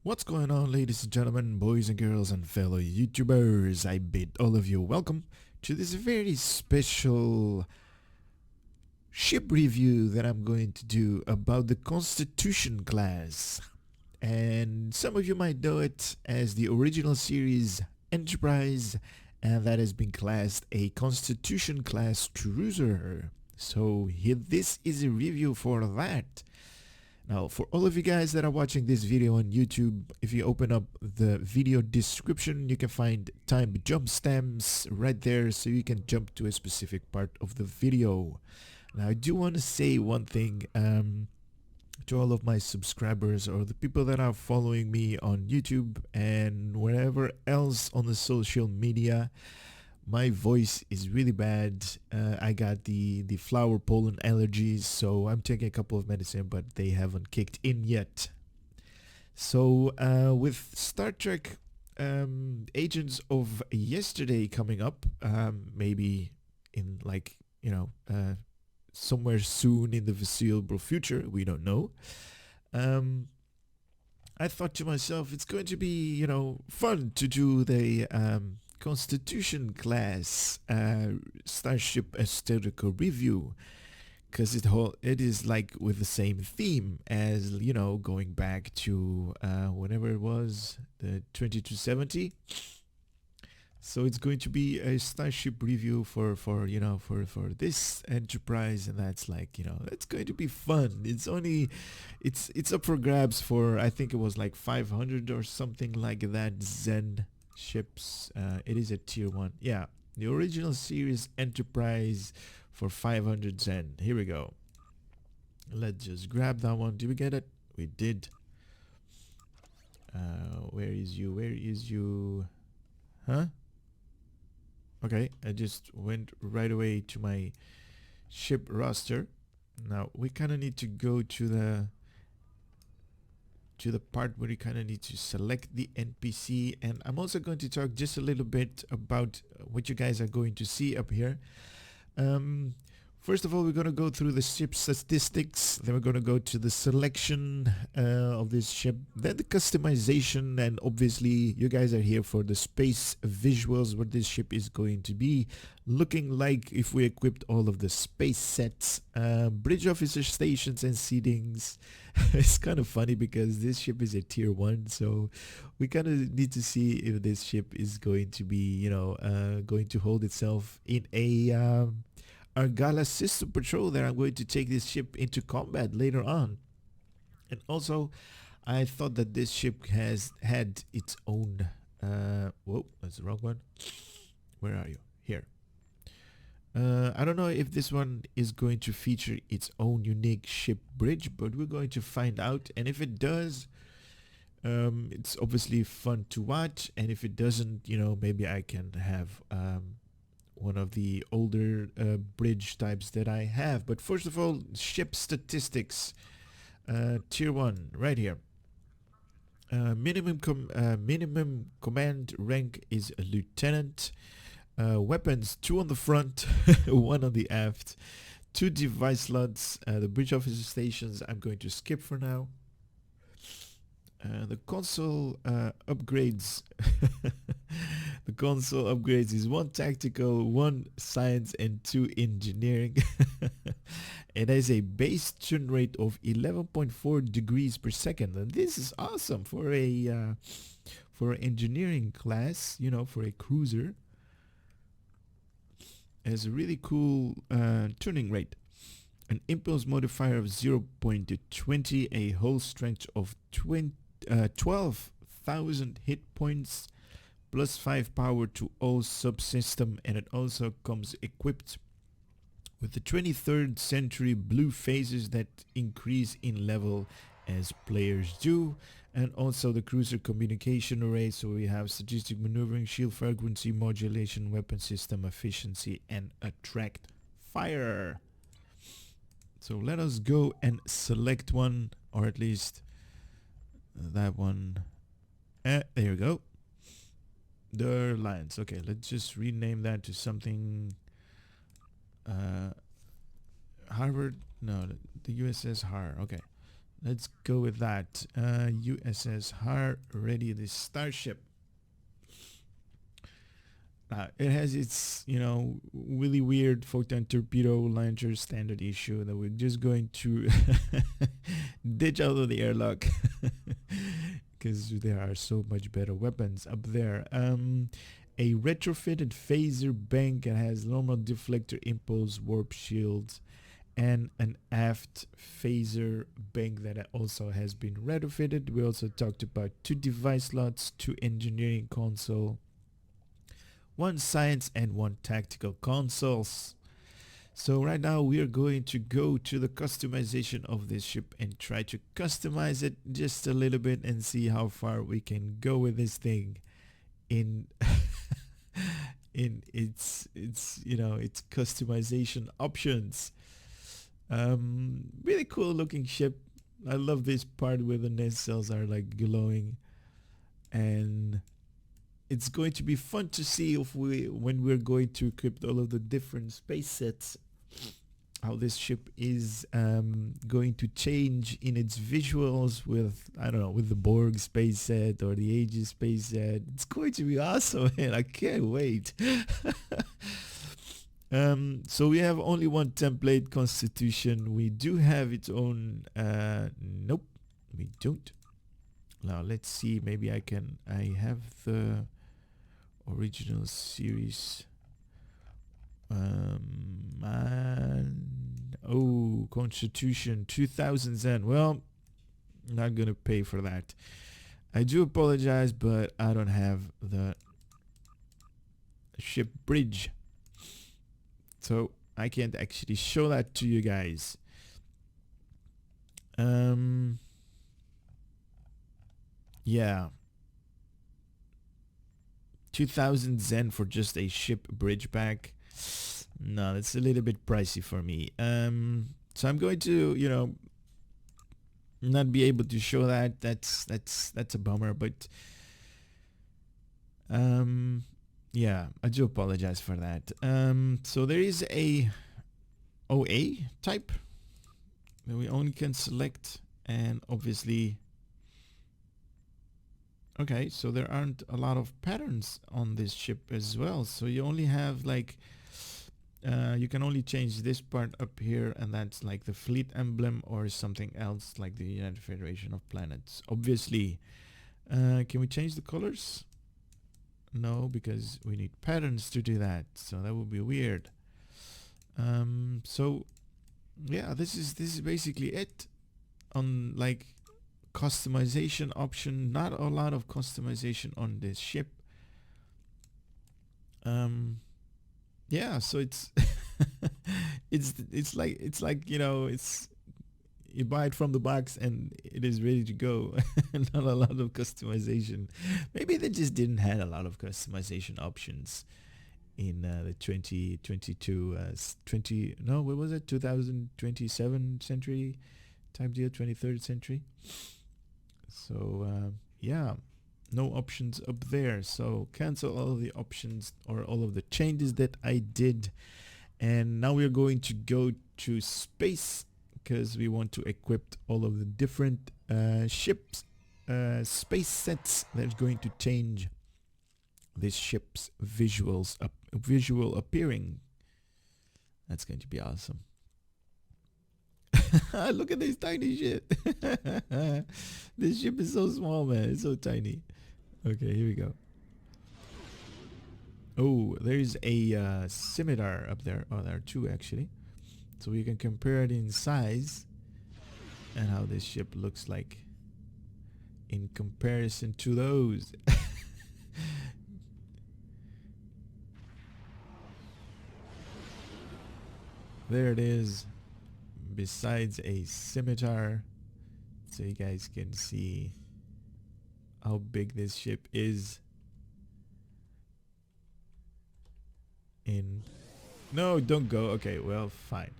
What's going on, ladies and gentlemen, boys and girls, and fellow YouTubers? I bid all of you welcome to this very special ship review that I'm going to do about the Constitution class. And some of you might know it as the original series Enterprise, and that has been classed a Constitution class cruiser. So here, this is a review for that. Now, for all of you guys that are watching this video on YouTube, if you open up the video description, you can find time jump stamps right there so you can jump to a specific part of the video. Now, I do want to say one thing to all of my subscribers or the people that are following me on YouTube and wherever else on the social media. My voice is really bad. I got the flower pollen allergies, so I'm taking a couple of medicine, but they haven't kicked in yet. So with Star Trek Agents of Yesterday coming up, maybe in somewhere soon in the foreseeable future, we don't know. I thought to myself, it's going to be fun to do the Constitution class Starship Aesthetical Review, because it is like with the same theme as going back to whenever it was, the 2270. So it's going to be a Starship review for this Enterprise, and that's it's going to be fun. It's up for grabs for, I think it was like 500 or something like that Zen ships. It is a tier 1. Yeah, the original series Enterprise for 500 Zen. Here we go. Let's just grab that one. Did we get it? We did. Where is you? Huh? Okay, I just went right away to my ship roster. Now we kind of need to go to the part where you kind of need to select the NPC, and I'm also going to talk just a little bit about what you guys are going to see up here. First of all, we're going to go through the ship statistics, then we're going to go to the selection of this ship, then the customization, and obviously you guys are here for the space visuals, what this ship is going to be looking like if we equipped all of the space sets, bridge officer stations and seatings. It's kind of funny because this ship is a tier 1, so we kind of need to see if this ship is going to be going to hold itself in a Argala System Patrol that I'm going to take this ship into combat later on. And also, I thought that this ship has had its own whoa, that's the wrong one. Where are you? Here. I don't know if this one is going to feature its own unique ship bridge, but we're going to find out. And if it does, it's obviously fun to watch. And if it doesn't, maybe I can have one of the older bridge types that I have. But first of all, ship statistics. Tier 1 right here. Minimum command rank is a lieutenant. Weapons 2 on the front, 1 on the aft, 2 device slots. The bridge officer stations I'm going to skip for now. The console upgrades. The console upgrades is 1 tactical, 1 science, and 2 engineering. It has a base turn rate of 11.4 degrees per second, and this is awesome for an engineering class. For a cruiser. It has a really cool turning rate. An impulse modifier of 0.20, a hull strength of 12,000 hit points, plus 5 power to all subsystem, and it also comes equipped with the 23rd century blue phases that increase in level as players do, and also the cruiser communication array. So we have strategic maneuvering, shield frequency modulation, weapon system efficiency, and attract fire. So let us go and select one, or at least that one. There you go. The Alliance. Okay, let's just rename that to something. Harvard. No, the USS Har. Okay, Let's go with that. USS Har ready, the starship. It has its, really weird photon torpedo launcher standard issue that we're just going to ditch out of the airlock because there are so much better weapons up there. A retrofitted phaser bank that has normal deflector, impulse, warp shields, and an aft phaser bank that also has been retrofitted. We also talked about 2 device slots, 2 engineering console, 1 science and 1 tactical consoles. So right now we are going to go to the customization of this ship and try to customize it just a little bit and see how far we can go with this thing in in its its customization options. Really cool looking ship. I love this part where the nest cells are like glowing, and it's going to be fun to see if when we're going to equip all of the different space sets, how this ship is going to change in its visuals with, I don't know, with the Borg space set or the Aegis space set. It's going to be awesome, man. I can't wait. So we have only 1 template constitution. We do have its own nope, we don't. Now let's see, maybe I have the original series. Oh, constitution 2000 Zen. Well, I'm not gonna pay for that. I do apologize, but I don't have the ship bridge, so I can't actually show that to you guys. Yeah, 2000 Zen for just a ship bridge pack. No, that's a little bit pricey for me. So I'm going to, not be able to show that. That's a bummer, but yeah, I do apologize for that. So there is a OA type that we only can select, and obviously, okay, so there aren't a lot of patterns on this ship as well. So you only have like, you can only change this part up here, and that's like the fleet emblem or something else like the United Federation of Planets. Obviously, can we change the colors? No, because we need patterns to do that. So that would be weird. So yeah, this is basically it on like customization option. Not a lot of customization on this ship. Yeah, so it's it's like it's, you buy it from the box and it is ready to go. Not a lot of customization. Maybe they just didn't have a lot of customization options in the 2022 no, what was it, 2027 century type deal, 23rd century. So yeah, no options up there, so cancel all of the options or all of the changes that I did. And now we're going to go to space because we want to equip all of the different ships, space sets that's going to change this ship's visual appearing. That's going to be awesome. Look at this tiny ship. This ship is so small, man. It's so tiny. Okay, here we go. Oh, there's a scimitar up there. Oh, there are 2 actually. So we can compare it in size and how this ship looks like in comparison to those. There it is, besides a scimitar, so you guys can see how big this ship is in... No, don't go. Okay, well, fine.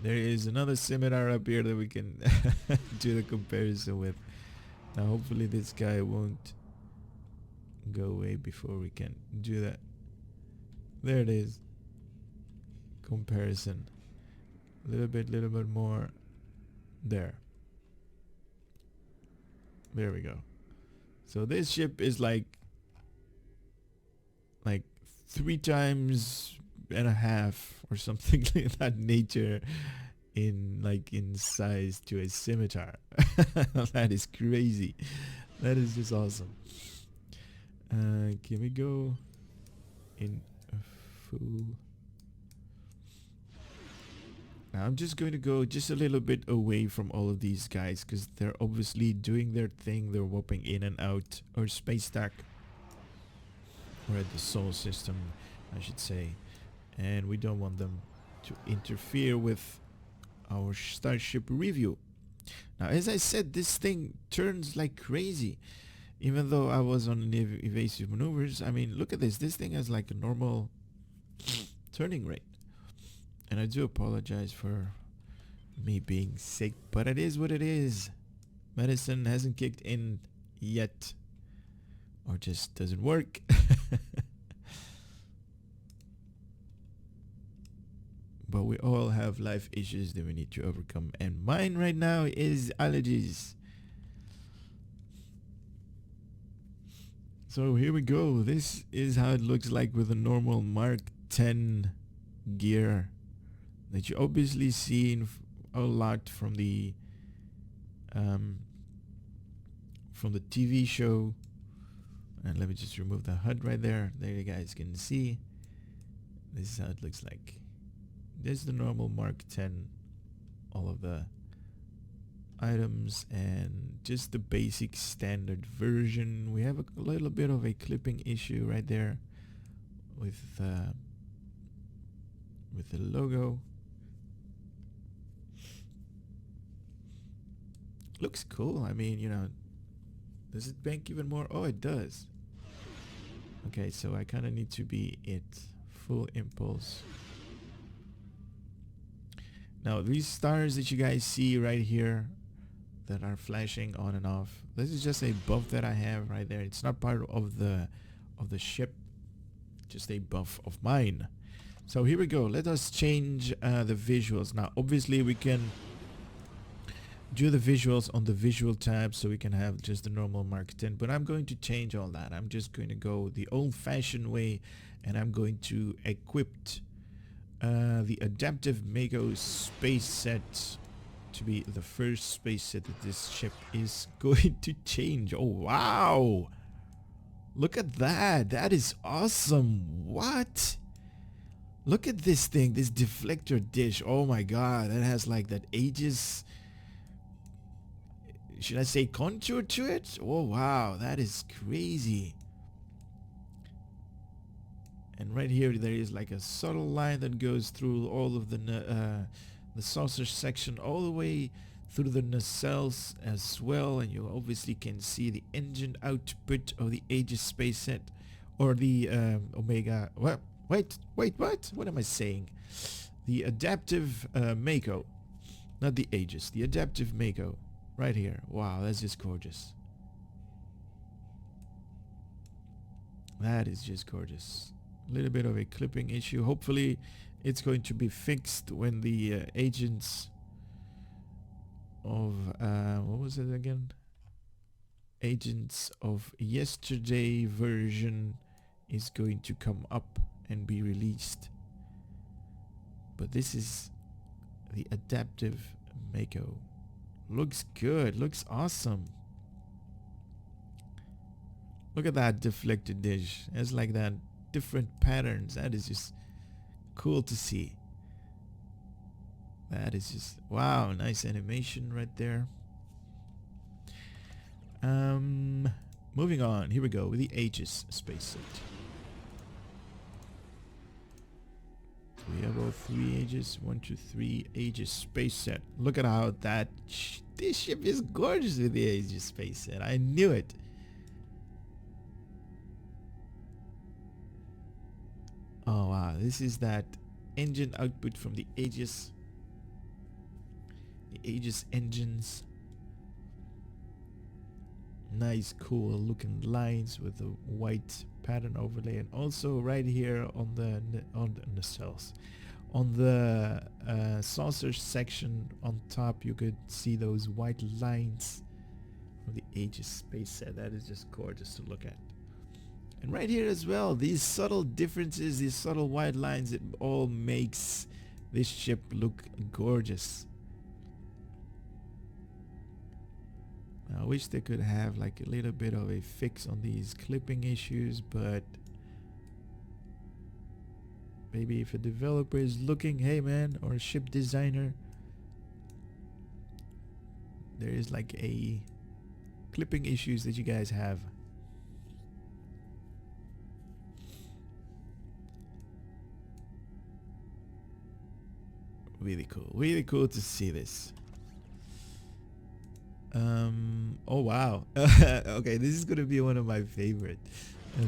There is another scimitar up here that we can do the comparison with. Now hopefully this guy won't go away before we can do that. There it is. Comparison. A little bit more there. There we go. So this ship is like 3.5 times or something like that nature in size to a scimitar. That is crazy. That is just awesome. Can we go in full? Now I'm just going to go just a little bit away from all of these guys because they're obviously doing their thing. They're warping in and out our space stack, or at the solar system, I should say, and we don't want them to interfere with our starship review. Now, as I said, this thing turns like crazy. Even though I was on evasive maneuvers, I mean, look at this. This thing has like a normal turning rate. And I do apologize for me being sick, but it is what it is. Medicine hasn't kicked in yet, or just doesn't work. But we all have life issues that we need to overcome, and mine right now is allergies. So here we go. This is how it looks like with a normal Mark 10 gear that you obviously seen a lot from the TV show. And let me just remove the HUD right there. There you guys can see. This is how it looks like. This is the normal Mark 10. All of the items and just the basic standard version. We have a little bit of a clipping issue right there with the logo. Looks cool. I mean, you know, does it bank even more? Oh, it does. Okay, so I kind of need to be at full impulse. Now, these stars that you guys see right here that are flashing on and off, this is just a buff that I have right there. It's not part of the ship, just a buff of mine. So here we go. Let us change the visuals. Now, obviously, we can do the visuals on the visual tab, so we can have just the normal Mark 10, but I'm going to change all that. I'm just going to go the old-fashioned way, and I'm going to equip the adaptive M.A.C.O space set to be the first space set that this ship is going to change. Oh wow, look at that. That is awesome. What? Look at this thing, this deflector dish. Oh my god, that has like that Aegis, should I say, contour to it? Oh wow, that is crazy. And right here there is like a subtle line that goes through all of the saucer section all the way through the nacelles as well, and you obviously can see the engine output of the Aegis space set, or the Omega. Wait, what am I saying? The adaptive M.A.C.O, not the Aegis, the adaptive M.A.C.O right here. Wow, that's just gorgeous. That is just gorgeous. A little bit of a clipping issue. Hopefully it's going to be fixed when the agents of what was it again? Agents of yesterday version is going to come up and be released. But this is the adaptive M.A.C.O. Looks good, looks awesome. Look at that deflected dish. It's like that different patterns. That is just cool to see. That is just, wow, nice animation right there. Moving on, here we go with the Aegis space set. We have all 3 Aegis, 1, 2, 3 Aegis space set. Look at how that this ship is gorgeous with the Aegis space set. I knew it. Oh wow, this is that engine output from the Aegis engines. Nice cool looking lines with the white pattern overlay, and also right here on the nacelles, on the saucer section on top, you could see those white lines from the Aegis space set. That is just gorgeous to look at. And right here as well, these subtle differences, these subtle white lines, it all makes this ship look gorgeous. I wish they could have like a little bit of a fix on these clipping issues, but maybe if a developer is looking, hey man, or a ship designer, there is like a clipping issues that you guys have. Really cool to see this. Oh wow. Okay, this is gonna be one of my favorite.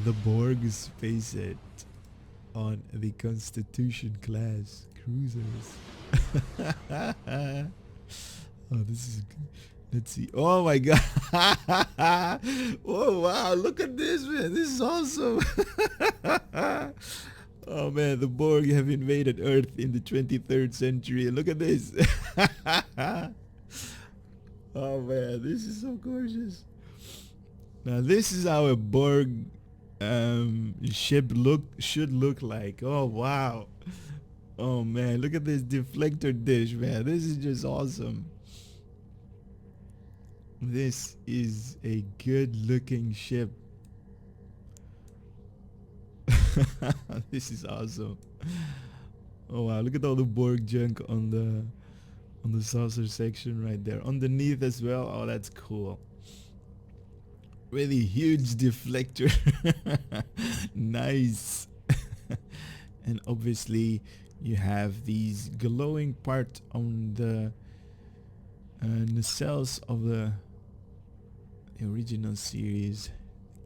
The Borg space set on the Constitution class cruisers. Oh, this is good. Let's see. Oh my god. Oh wow, look at this, man. This is awesome. Oh man, the Borg have invaded Earth in the 23rd century. Look at this. Oh man, this is so gorgeous. Now this is how a Borg ship should look like. Oh wow. Oh man, look at this deflector dish, man. This is just awesome. This is a good looking ship. This is awesome. Oh wow, look at all the Borg junk on the saucer section right there. Underneath as well. Oh, that's cool. Really huge deflector. Nice. And obviously you have these glowing part on the nacelles of the original series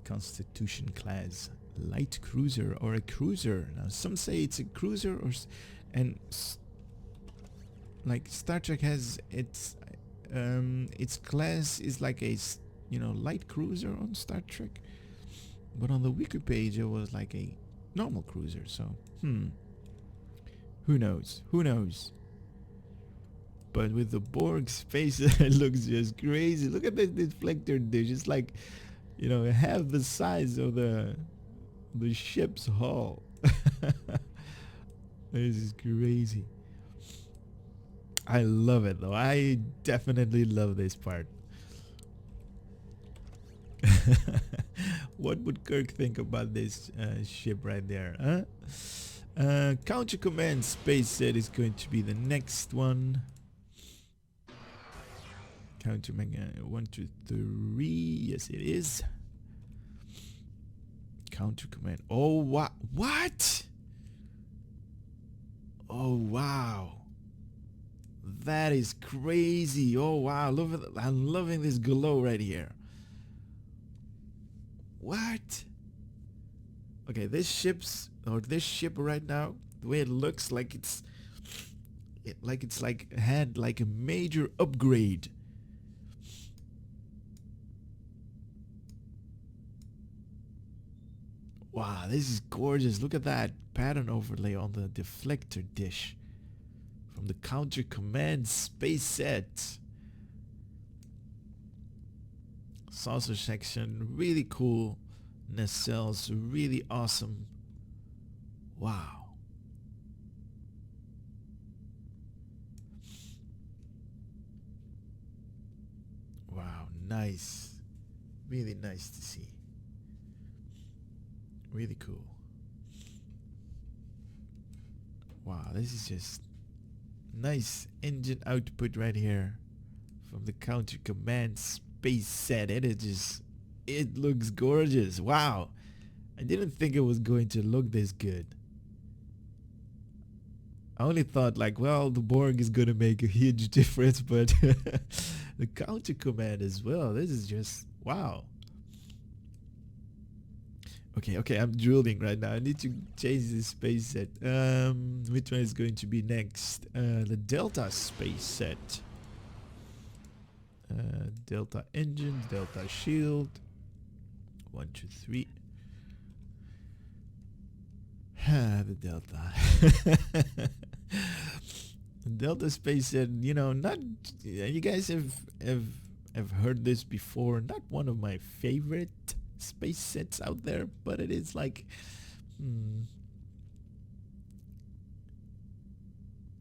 Constitution class light cruiser or a cruiser. Now some say it's a cruiser, or like Star Trek has its class is like a light cruiser on Star Trek, but on the wiki page it was like a normal cruiser. So who knows? But with the Borg space, it looks just crazy. Look at this deflector dish. It's like, half the size of the ship's hull. This is crazy. I love it though. I definitely love this part. What would Kirk think about this ship right there, huh? Counter Command space set is going to be the next one. Counter Command 1, 2, 3. Yes, it is. Counter Command. Oh wow! What? Oh wow! That is crazy! Oh wow! Look at that. I'm loving this glow right here. What? Okay, this ship right now, the way it looks, like it's had like a major upgrade. Wow, this is gorgeous. Look at that pattern overlay on the deflector dish from the Counter Command space set. Saucer section, really cool. Nacelles, really awesome. Wow. Wow, nice. Really nice to see. Really cool. Wow, this is just nice engine output right here from the Counter Command space set. It looks gorgeous. Wow. I didn't think it was going to look this good. I only thought like, well, the Borg is going to make a huge difference, but the Counter Command as well. This is just, wow. Okay, I'm drooling right now. I need to change this space set. Which one is going to be next? The Delta space set. Delta engines, Delta shield. 1, 2, 3. The Delta. The Delta space set, not you guys have I've heard this before. Not one of my favorite space sets out there, but it is like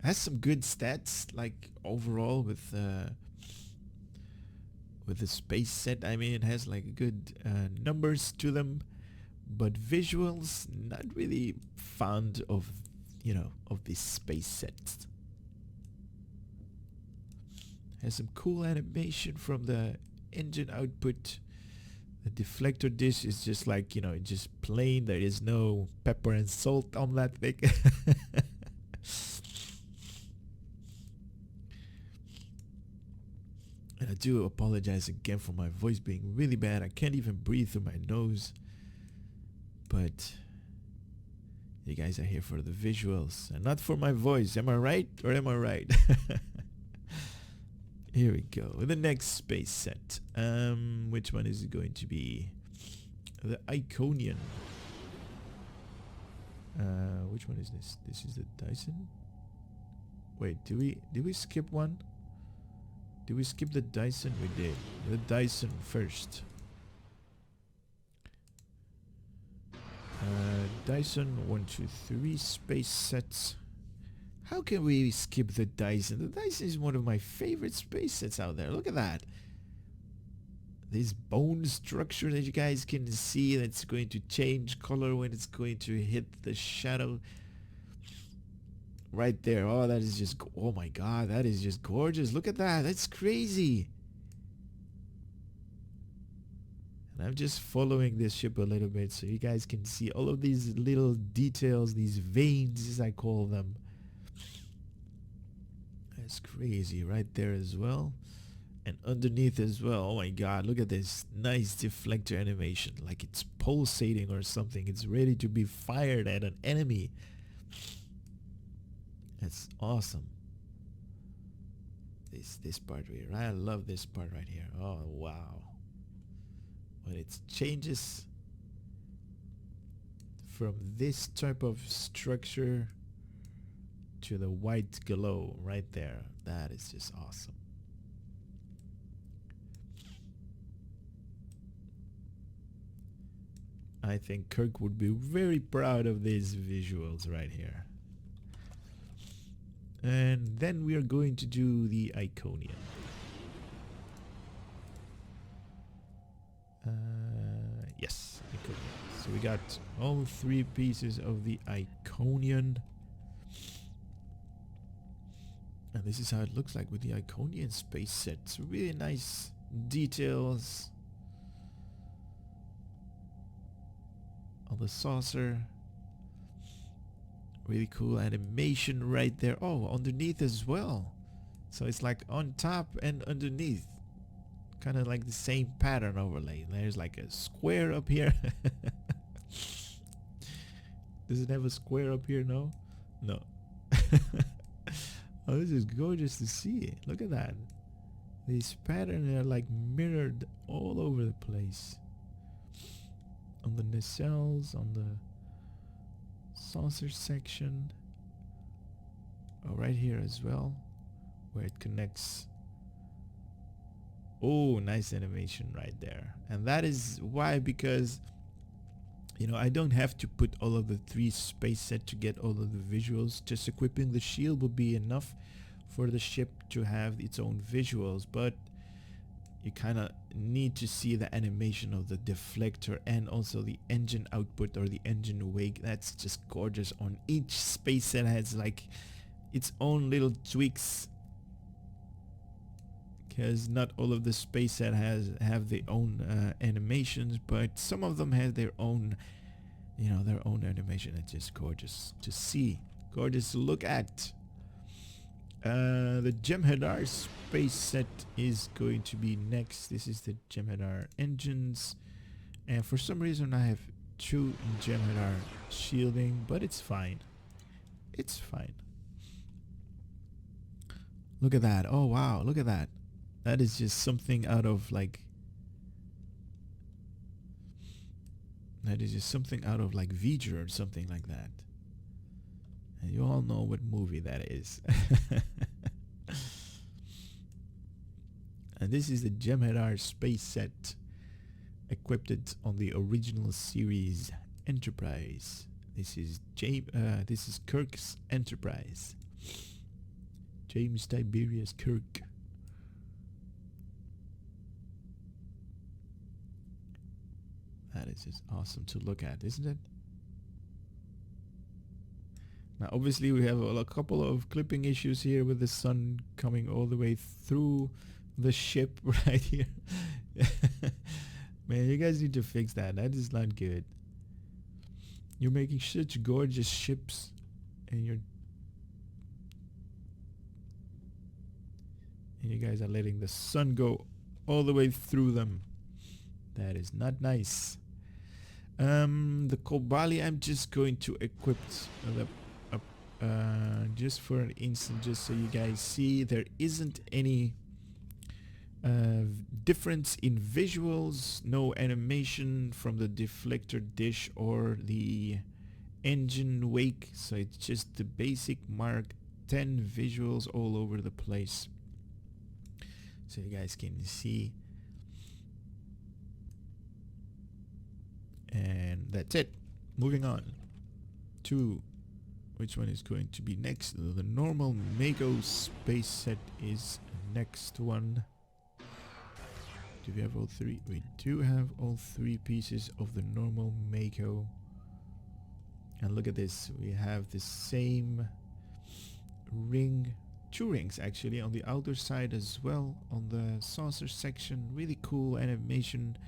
has some good stats, like overall with the space set. I mean, it has like good numbers to them, but visuals, not really fond of, you know, of these space sets. Has some cool animation from the engine output. The deflector dish is just like, you know, just plain. There is no pepper and salt on that thing. And I do apologize again for my voice being really bad. I can't even breathe through my nose. But you guys are here for the visuals and not for my voice. Am I right or am I right? Here we go. The next space set. Which one is it going to be? The Iconian. Which one is this? This is the Dyson. Wait, did we skip one? Did we skip the Dyson? We did. The Dyson first. Dyson 1, 2, 3 space sets. How can we skip the Dyson? The Dyson is one of my favorite space sets out there. Look at that. This bone structure that you guys can see that's going to change color when it's going to hit the shadow. Right there. Oh, that is just... Oh my god, that is just gorgeous. Look at that. That's crazy. And I'm just following this ship a little bit so you guys can see all of these little details, these veins as I call them. That's crazy right there as well. And underneath as well. Oh my god, look at this nice deflector animation, like it's pulsating or something. It's ready to be fired at an enemy. That's awesome. This part here. I love this part right here. Oh wow. When it changes from this type of structure to the white glow right there. That is just awesome. I think Kirk would be very proud of these visuals right here. And then we are going to do the Iconian. Yes, Iconian. So we got all 3 pieces of the Iconian. And this is how it looks like with the Iconian space set. So really nice details on the saucer. Really cool animation right there. Oh, underneath as well. So it's like on top and underneath. Kind of like the same pattern overlay. There's like a square up here. Does it have a square up here? No? No. Oh, this is gorgeous to see. Look at that. These patterns are like mirrored all over the place. On the nacelles, on the saucer section. Oh, right here as well, where it connects. Oh, nice animation right there. And that is why, because you know, I don't have to put all of the 3 space set to get all of the visuals. Just equipping the shield will be enough for the ship to have its own visuals, but you kind of need to see the animation of the deflector and also the engine output or the engine wake. That's just gorgeous. On each space set has like its own little tweaks, because not all of the space set have their own animations, but some of them have their own, you know, their own animation. It's just gorgeous to see, gorgeous to look at. The Jem'Hadar space set is going to be next. This is the Jem'Hadar engines, and for some reason I have 2 Jem'Hadar shielding, but it's fine. It's fine. Look at that. Oh wow, look at that. That is just something out of like, that is just something out of like V'ger or something like that. And you all know what movie that is. And This is the Gemini space set equipped on the original series Enterprise. This is Kirk's Enterprise. James Tiberius Kirk. That is just awesome to look at, isn't it? Now, obviously, we have a couple of clipping issues here with the sun coming all the way through the ship right here. Man, you guys need to fix that. That is not good. You're making such gorgeous ships, and you guys are letting the sun go all the way through them. That is not nice. The Kobali, I'm just going to equip the just for an instant, just so you guys see, there isn't any difference in visuals, no animation from the deflector dish or the engine wake, so it's just the basic Mark 10 visuals all over the place, so you guys can see. And that's it. Moving on to which one is going to be next. The normal M.A.C.O space set is next one. Do we have all three? We do have all three pieces of the normal M.A.C.O. And look at this. We have the same ring, two rings actually, on the outer side as well, on the saucer section. Really cool animation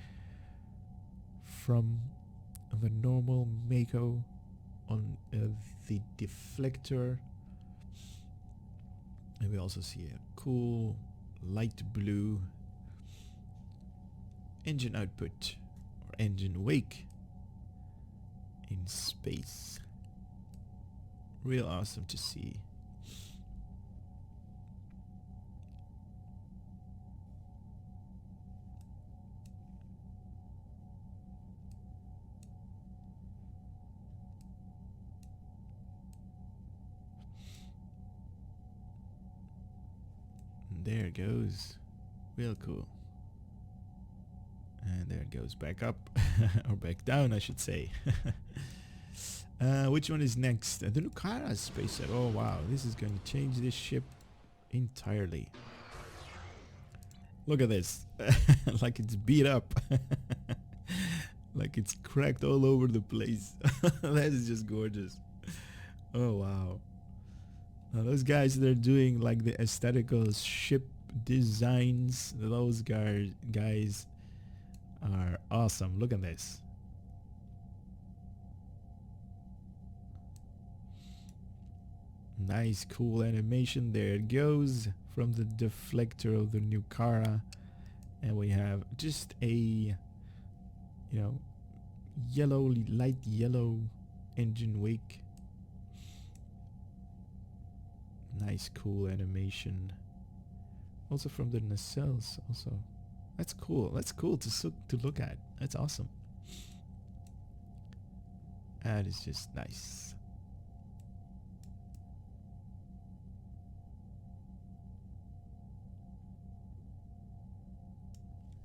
from the normal M.A.C.O on the deflector, and we also see a cool light blue engine output or engine wake in space. Real awesome to see. There it goes. Real cool. And there it goes back up. Or back down, I should say. Which one is next? The Nukara space set. Oh wow, this is going to change this ship entirely. Look at this. Like it's beat up. Like it's cracked all over the place. That is just gorgeous. Oh wow. Now those guys, they're doing like the aesthetical ship designs. Those guys are awesome. Look at this. Nice, cool animation. There it goes from the deflector of the Nukara. And we have just a, yellow, light yellow engine wake. Nice, cool animation. Also from the nacelles. Also, that's cool. That's cool to look at. That's awesome. That is just nice.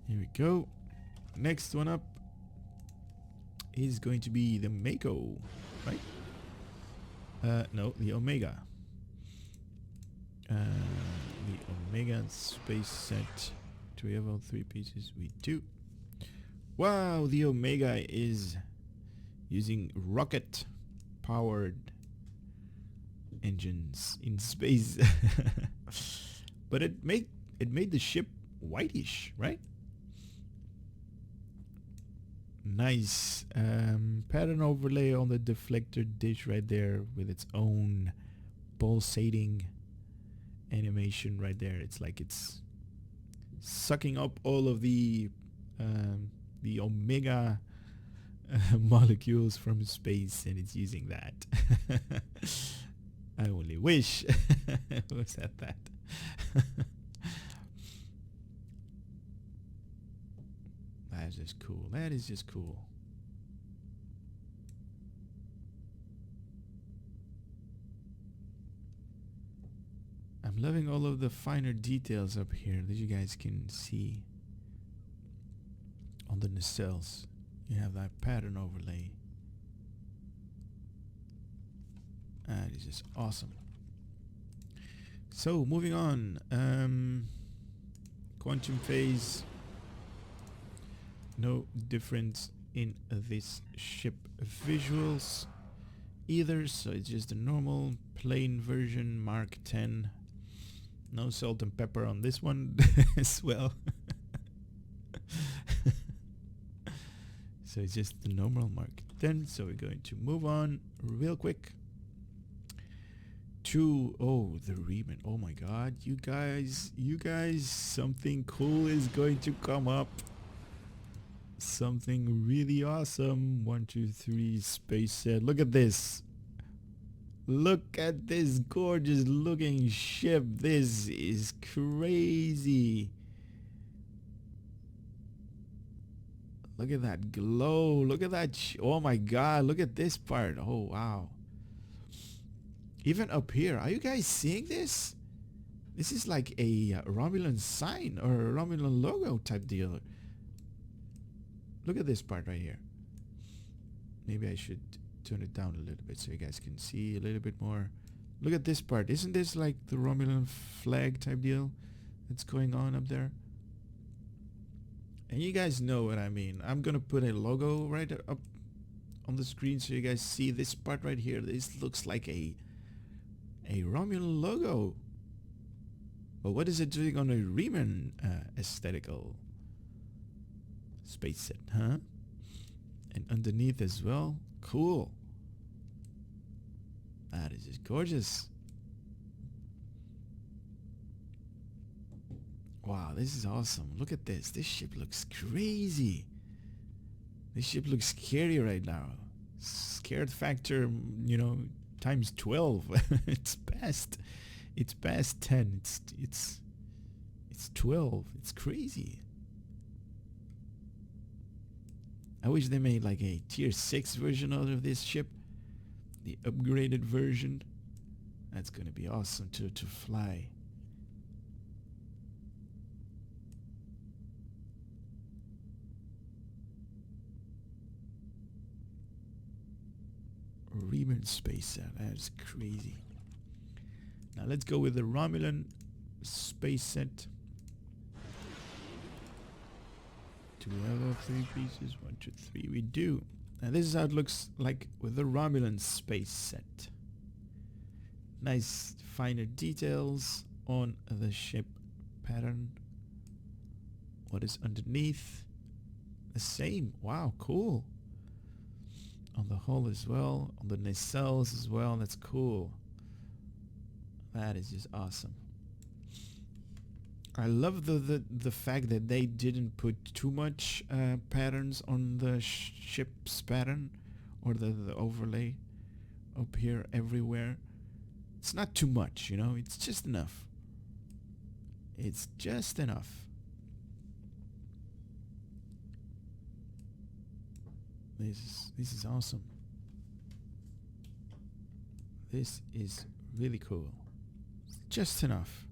Here we go. Next one up is going to be the M.A.C.O, right? No, the Omega. The Omega space set. Do we have all three pieces? We do. Wow, the Omega is using rocket powered engines in space. But it made the ship whitish, right? Nice pattern overlay on the deflector dish right there with its own pulsating animation right there. It's like it's sucking up all of the Omega molecules from space, and it's using that. I only wish. Who said that? That is just cool. That is just cool. I'm loving all of the finer details up here that you guys can see on the nacelles. You have that pattern overlay. That is just awesome. So moving on, quantum phase. No difference in this ship visuals either, so it's just a normal plain version Mark 10. No salt and pepper on this one as well. So it's just the normal Mark 10. So we're going to move on real quick to the Riemann. Oh my god, you guys, something cool is going to come up. Something really awesome. 1, 2, 3 space set. Look at this. Look at this gorgeous looking ship. This is crazy. Look at that glow. Look at that. Oh my god. Look at this part. Oh wow. Even up here. Are you guys seeing this? This is like a Romulan sign or a Romulan logo type deal. Look at this part right here. Maybe I should turn it down a little bit so you guys can see a little bit more. Look at this part. Isn't this like the Romulan flag type deal that's going on up there? And you guys know what I mean. I'm gonna put a logo right up on the screen so you guys see this part right here. This looks like a Romulan logo. But what is it doing on a Riemann aesthetical space set, huh? And underneath as well. Cool. That is just gorgeous. Wow, this is awesome. Look at this. This ship looks crazy. This ship looks scary right now. Scared factor, you know, times 12. It's past 10. It's 12. It's crazy. I wish they made like a tier 6 version out of this ship. The upgraded version. That's gonna be awesome to fly. Riemann space set. That's crazy. Now let's go with the Romulan space set. Do we have all 3 pieces? 1, 2, 3. We do. Now this is how it looks like with the Romulan space set. Nice finer details on the ship pattern. What is underneath? The same. Wow, cool. On the hull as well. On the nacelles as well. That's cool. That is just awesome. I love the fact that they didn't put too much patterns on the ship's pattern or the overlay up here everywhere. It's not too much, you know, it's just enough. It's just enough. This is awesome. This is really cool. It's just enough.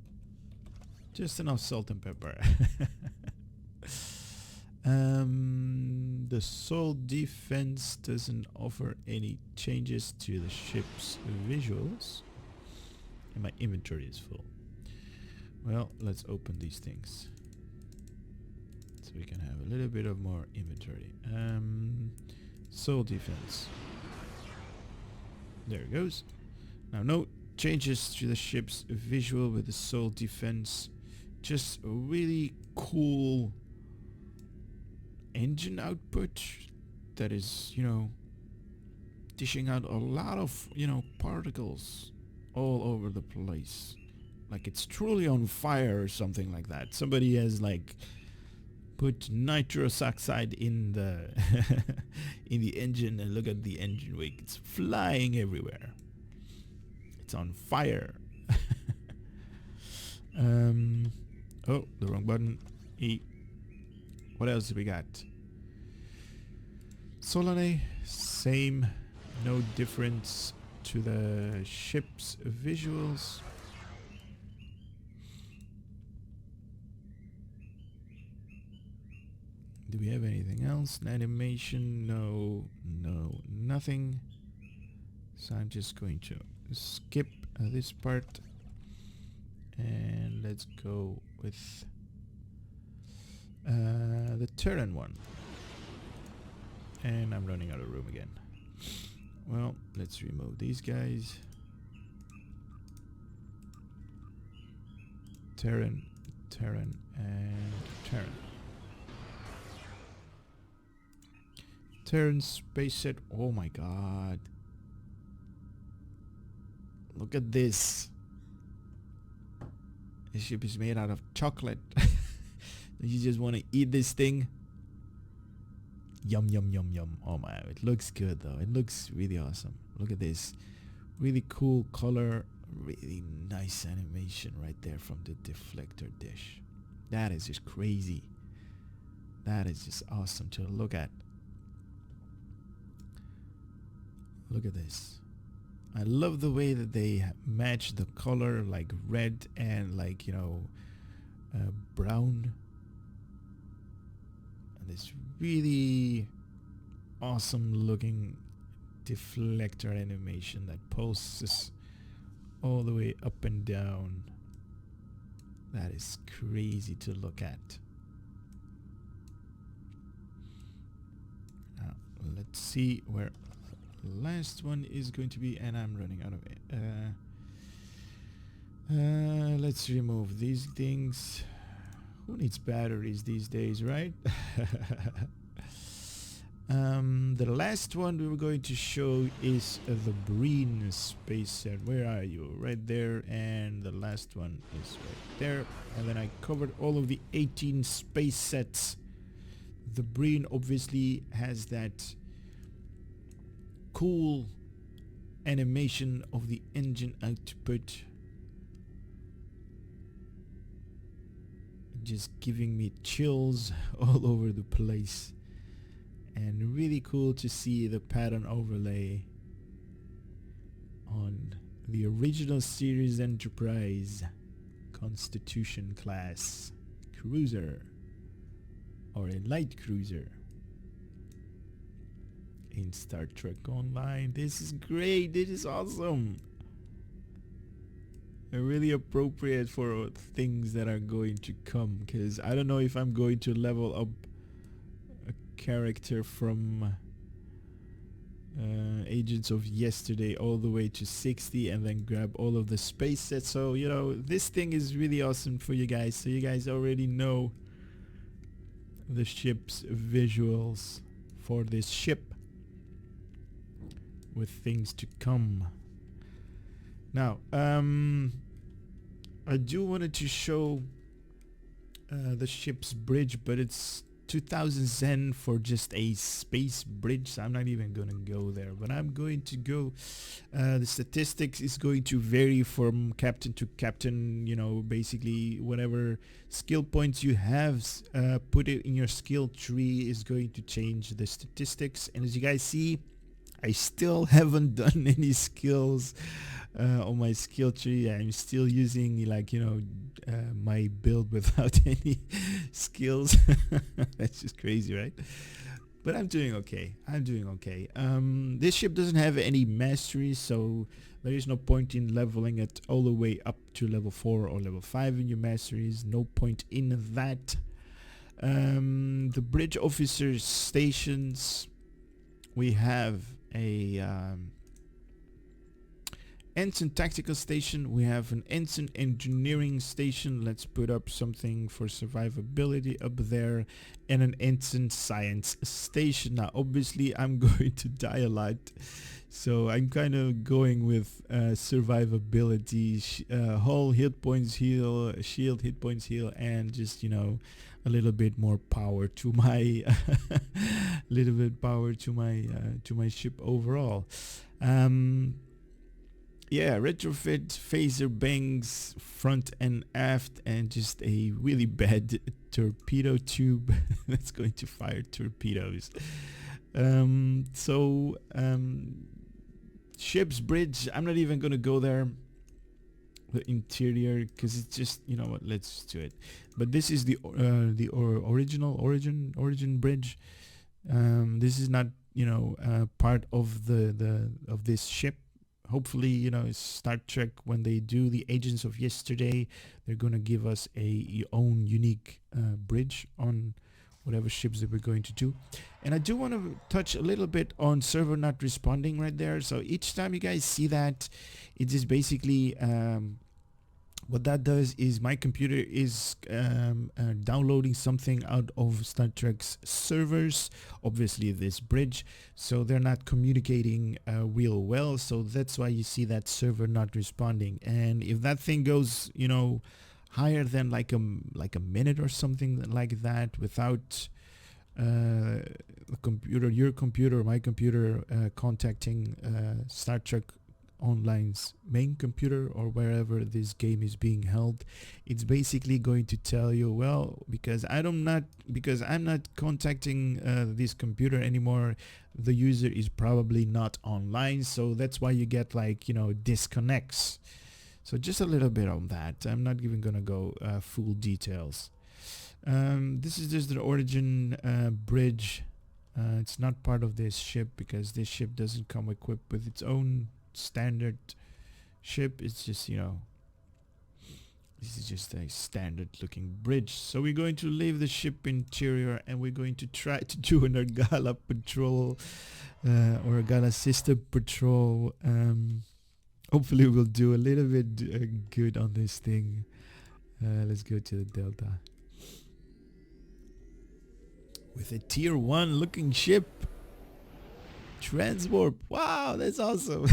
Just enough salt and pepper. The soul defense doesn't offer any changes to the ship's visuals. And my inventory is full. Well, let's open these things. So we can have a little bit of more inventory. Soul defense. There it goes. Now no changes to the ship's visual with the soul defense. Just a really cool engine output that is, you know, dishing out a lot of, you know, particles all over the place. Like it's truly on fire or something like that. Somebody has like put nitrous oxide in the in the engine, and look at the engine wing. It's flying everywhere. It's on fire. Oh, the wrong button. E. What else do we got? Solane, same, no difference to the ship's visuals. Do we have anything else? An animation? No, no, nothing. So I'm just going to skip this part and let's go with the Terran one. And I'm running out of room again. Well, let's remove these guys. Terran, Terran, and Terran. Terran space set. Oh my god. Look at this. This ship is made out of chocolate. You just want to eat this thing. Yum, yum, yum, yum. Oh my, it looks good though. It looks really awesome. Look at this. Really cool color. Really nice animation right there from the deflector dish. That is just crazy. That is just awesome to look at. Look at this. I love the way that they match the color, like red and like, you know, brown. And this really awesome looking deflector animation that pulses all the way up and down. That is crazy to look at. Now let's see where the last one is going to be, and I'm running out of it. Let's remove these things. Who needs batteries these days, right? The last one we were going to show is the Breen space set. Where are you? Right there. And the last one is right there. And then I covered all of the 18 space sets. The Breen obviously has that cool animation of the engine output, just giving me chills all over the place. And really cool to see the pattern overlay on the original series Enterprise Constitution class cruiser, or a light cruiser in Star Trek Online. This is great. This is awesome. Really appropriate for things that are going to come, because I don't know if I'm going to level up a character from Agents of Yesterday all the way to 60 and then grab all of the space sets. So, you know, this thing is really awesome for you guys. So you guys already know the ship's visuals for this ship with things to come. Now, I do wanted to show the ship's bridge, but it's 2000 Zen for just a space bridge, so I'm not even gonna go there. But I'm going to go, the statistics is going to vary from captain to captain. You know, basically whatever skill points you have, put it in your skill tree is going to change the statistics. And as you guys see, I still haven't done any skills on my skill tree. I'm still using, like, you know, my build without any skills. That's just crazy, right? But I'm doing okay. I'm doing okay. This ship doesn't have any masteries, so there is no point in leveling it all the way up to level 4 or level 5 in your masteries. No point in that. The bridge officers stations, we have a ensign tactical station, we have an ensign engineering station. Let's put up something for survivability up there, and an ensign science station. Now obviously I'm going to die a lot, so I'm kind of going with survivability, hull hit points heal, shield hit points heal, and just, you know, a little bit more power to my little bit power to my ship overall. Yeah, retrofit phaser bangs front and aft, and just a really bad torpedo tube that's going to fire torpedoes. Ship's bridge, I'm not even gonna go there. the interior, because it's just, you know what, let's do it. But this is the original origin bridge. This is not, you know, part of of this ship. Hopefully, you know, Star Trek, when they do the Agents of Yesterday, they're gonna give us a own unique bridge on whatever ships that we're going to do. And I do want to touch a little bit on server not responding right there. So each time you guys see that, it is basically what that does is my computer is downloading something out of Star Trek's servers, obviously this bridge, so they're not communicating real well. So that's why you see that server not responding. And if that thing goes, you know, higher than like a minute or something like that without the computer, your computer, my computer contacting Star Trek Online's main computer or wherever this game is being held, it's basically going to tell you, well, because I'm not contacting this computer anymore, the user is probably not online. So that's why you get, like, you know, disconnects. So just a little bit on that. I'm not even gonna go full details. This is just the origin bridge. It's not part of this ship because this ship doesn't come equipped with its own standard ship. It's just, you know, this is just a standard looking bridge. So we're going to leave the ship interior and we're going to try to do an Argala patrol or Argala System Patrol. Hopefully we'll do a little bit good on this thing. Let's go to the Delta with a tier 1 looking ship. Transwarp. Wow, that's awesome.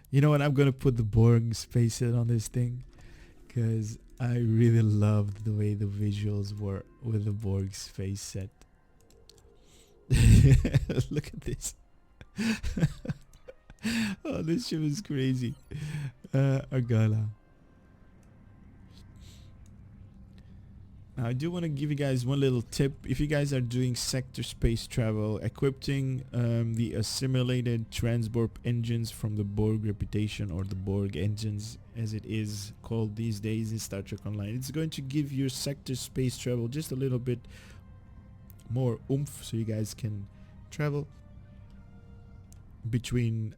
You know what, I'm gonna put the Borg space set on this thing because I really loved the way the visuals were with the Borg space set. Look at this. Oh, this ship is crazy. Argala. Now, I do want to give you guys one little tip. If you guys are doing sector space travel, equipping the assimilated transwarp engines from the Borg reputation, or the Borg engines as it is called these days in Star Trek Online, it's going to give your sector space travel just a little bit more oomph, so you guys can travel between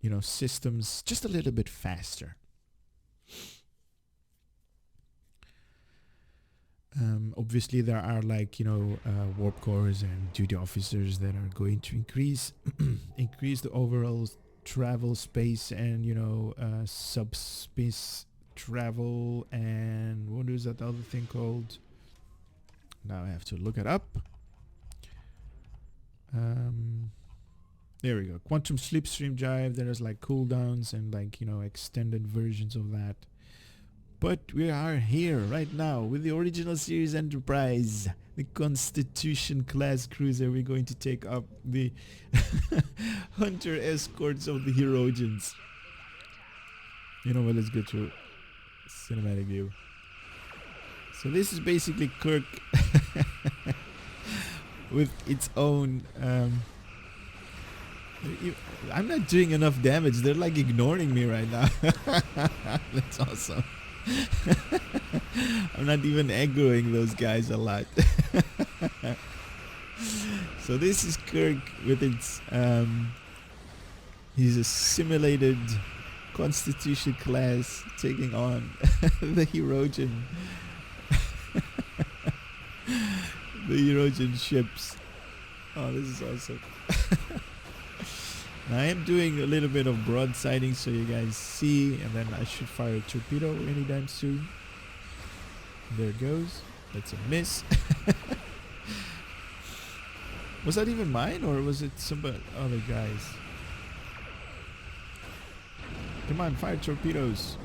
you know, systems just a little bit faster. Obviously there are, like, you know, warp cores and duty officers that are going to increase the overall travel space and, you know, subspace travel. And what is that other thing called? Now I have to look it up. There we go. Quantum slipstream drive. There's like cooldowns and, like, you know, extended versions of that. But we are here right now with the original series Enterprise, the Constitution class cruiser. We're going to take up the hunter escorts of the Herogens. You know what, let's go to cinematic view. So this is basically Kirk with its own I'm not doing enough damage. They're like ignoring me right now. That's awesome. I'm not even aggroing those guys a lot. So this is Kirk with its his assimilated Constitution class taking on the Herogen the Herogen ships. Oh, this is awesome. Now I am doing a little bit of broadsiding so you guys see, and then I should fire a torpedo anytime soon. There it goes. That's a miss. Was that even mine, or was it somebody other guys? Come on, fire torpedoes.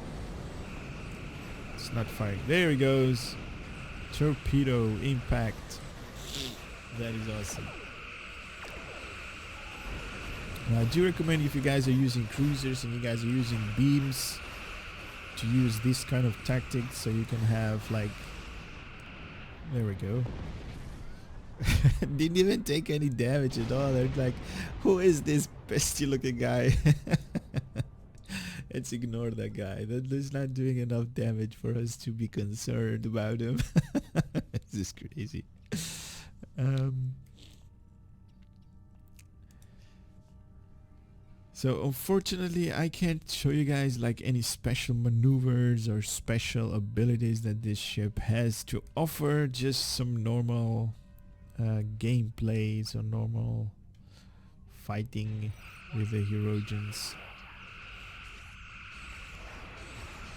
It's not firing. There he goes. Torpedo impact. That is awesome. Now, I do recommend, if you guys are using cruisers and you guys are using beams, to use this kind of tactics so you can have, like, there we go. Didn't even take any damage at all. They're like, who is this bestie looking guy? Let's ignore that guy. That is not doing enough damage for us to be concerned about him. This is crazy. So unfortunately, I can't show you guys like any special maneuvers or special abilities that this ship has to offer. Just some normal gameplay, so normal fighting with the Herogens.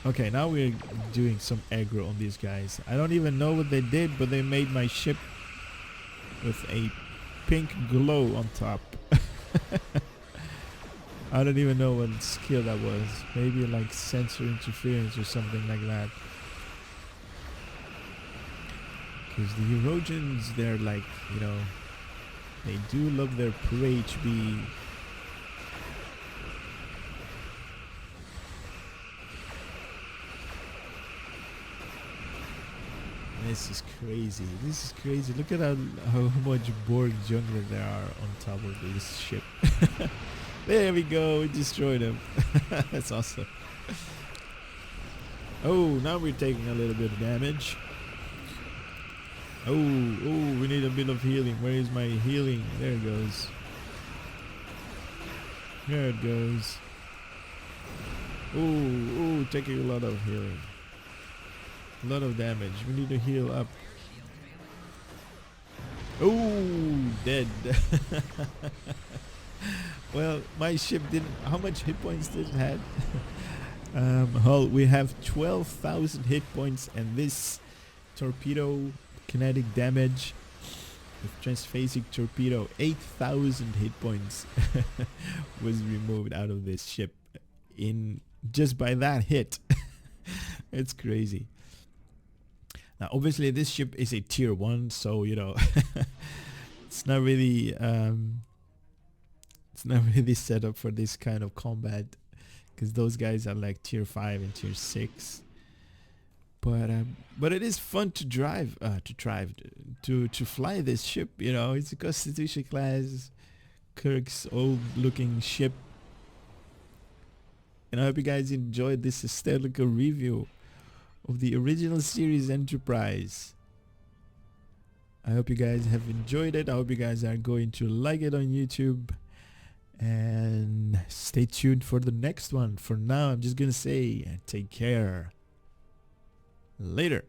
Okay, now we're doing some aggro on these guys. I don't even know what they did, but they made my ship with a pink glow on top. I don't even know what skill that was. Maybe like sensor interference or something like that. Because the Herogens, they're like, you know, they do love their pro HB. This is crazy. This is crazy. Look at how much Borg jungler there are on top of this ship. There we go. We destroyed him. That's awesome. Oh, now we're taking a little bit of damage. Oh, we need a bit of healing. Where is my healing? There it goes. There it goes. Oh, taking a lot of healing. A lot of damage. We need to heal up. Oh, dead. Well, my ship didn't. How much hit points did it have? Hull, we have 12,000 hit points, and this torpedo kinetic damage with transphasic torpedo, 8,000 hit points was removed out of this ship in just by that hit. It's crazy. Now, obviously, this ship is a tier 1, so you know it's not really set up for this kind of combat, because those guys are like tier 5 and tier 6. But it is fun to drive, to fly this ship. You know, it's a Constitution class, Kirk's old-looking ship. And I hope you guys enjoyed this hysterical review of the original series Enterprise. I hope you guys have enjoyed it. I hope you guys are going to like it on YouTube. And stay tuned for the next one. For now, I'm just gonna say take care. Later.